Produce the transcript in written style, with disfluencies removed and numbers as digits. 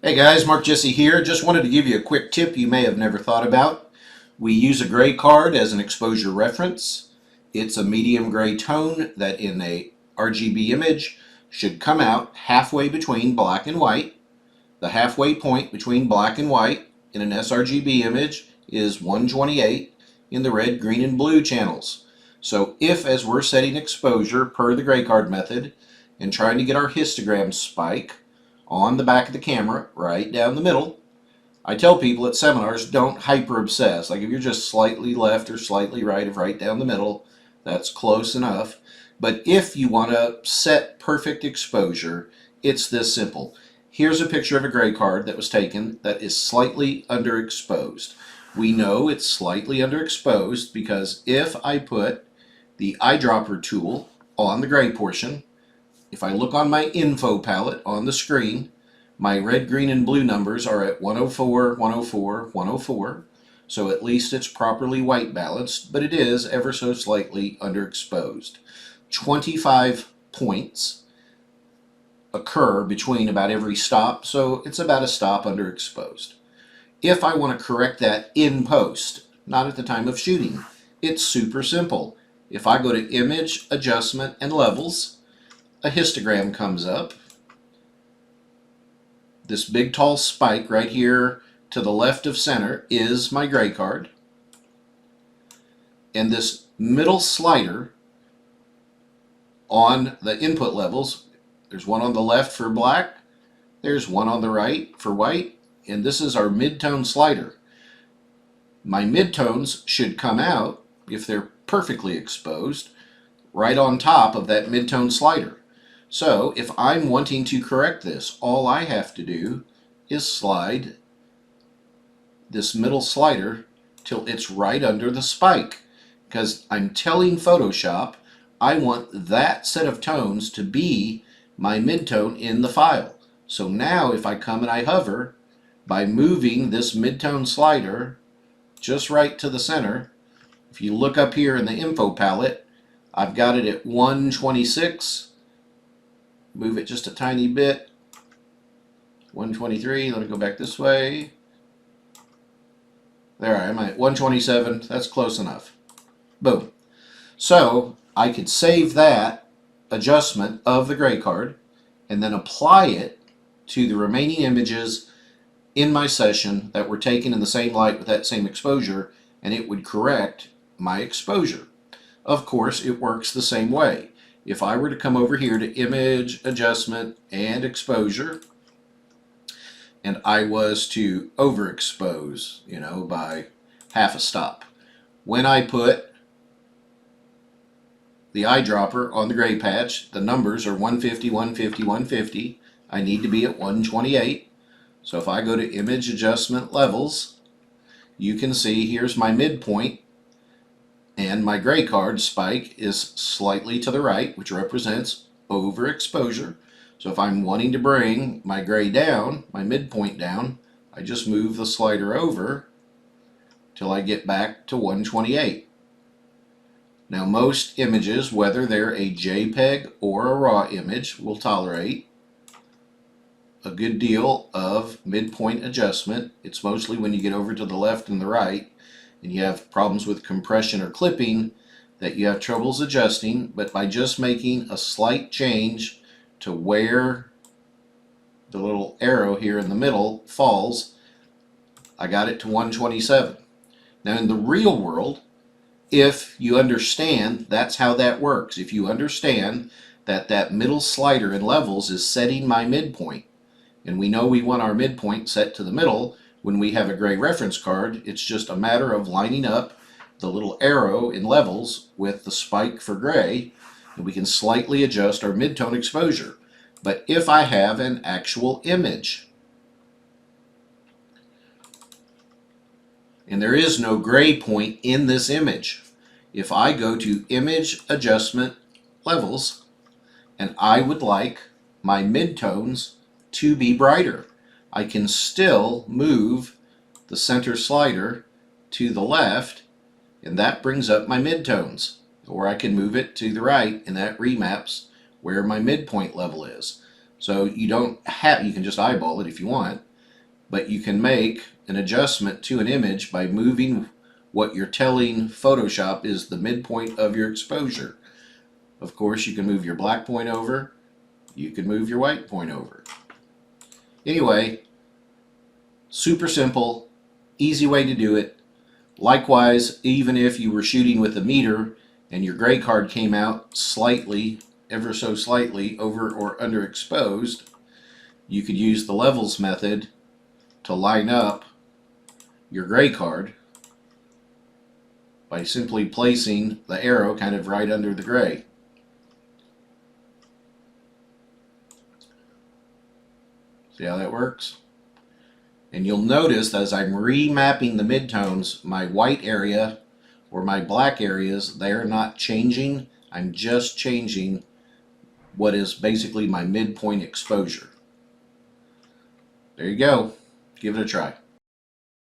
Hey guys, Mark Jesse here. Just wanted to give you a quick tip you may have never thought about. We use a gray card as an exposure reference. It's a medium gray tone that in a RGB image should come out halfway between black and white. The halfway point between black and white in an sRGB image is 128 in the red, green, and blue channels. So if, as we're setting exposure per the gray card method and trying to get our histogram spike on the back of the camera, right down the middle, I tell people at seminars, don't hyper obsess. Like if you're just slightly left or slightly right of right down the middle, that's close enough. But if you want to set perfect exposure, it's this simple. Here's a picture of a gray card that was taken that is slightly underexposed. We know it's slightly underexposed because if I put the eyedropper tool on the gray portion, if I look on my info palette on the screen, my red, green, and blue numbers are at 104, 104, 104. So at least it's properly white balanced, but it is ever so slightly underexposed. 25 points occur between about every stop, so it's about a stop underexposed. If I want to correct that in post, not at the time of shooting, it's super simple. If I go to Image, Adjustment, and Levels, a histogram comes up. This big tall spike right here to the left of center is my gray card. And this middle slider on the input levels, there's one on the left for black, there's one on the right for white, and this is our midtone slider. My midtones should come out, if they're perfectly exposed, right on top of that midtone slider. So if I'm wanting to correct this, all I have to do is slide this middle slider till it's right under the spike, because I'm telling Photoshop I want that set of tones to be my midtone in the file. So now if I come and I hover, by moving this midtone slider just right to the center, if you look up here in the info palette, I've got it at 126. Move it just a tiny bit. 123. Let me go back this way. There I am at 127. That's close enough. Boom. So I could save that adjustment of the gray card and then apply it to the remaining images in my session that were taken in the same light with that same exposure, and it would correct my exposure. Of course, it works the same way. If I were to come over here to Image, Adjustment, and Exposure, and I was to overexpose, by half a stop, when I put the eyedropper on the gray patch, the numbers are 150, 150, 150. I need to be at 128. So if I go to Image, Adjustment, Levels, you can see here's my midpoint, and my gray card spike is slightly to the right, which represents overexposure. So if I'm wanting to bring my gray down, my midpoint down, I just move the slider over till I get back to 128. Now most images, whether they're a JPEG or a RAW image, will tolerate a good deal of midpoint adjustment. It's mostly when you get over to the left and the right and you have problems with compression or clipping that you have troubles adjusting, but by just making a slight change to where the little arrow here in the middle falls, I got it to 127. Now in the real world, if you understand that's how that works, if you understand that that middle slider in levels is setting my midpoint, and we know we want our midpoint set to the middle, when we have a gray reference card, it's just a matter of lining up the little arrow in levels with the spike for gray, and we can slightly adjust our midtone exposure. But if I have an actual image, and there is no gray point in this image, if I go to Image, Adjustment, Levels, and I would like my midtones to be brighter, I can still move the center slider to the left, and that brings up my midtones. Or I can move it to the right, and that remaps where my midpoint level is. So you don't have, you can just eyeball it if you want, but you can make an adjustment to an image by moving what you're telling Photoshop is the midpoint of your exposure. Of course, you can move your black point over, you can move your white point over. Anyway, super simple, easy way to do it. Likewise, even if you were shooting with a meter and your gray card came out slightly, ever so slightly, over or underexposed, you could use the levels method to line up your gray card by simply placing the arrow kind of right under the gray. See how that works? And you'll notice as I'm remapping the midtones, my white area or my black areas, they're not changing. I'm just changing what is basically my midpoint exposure. There you go. Give it a try.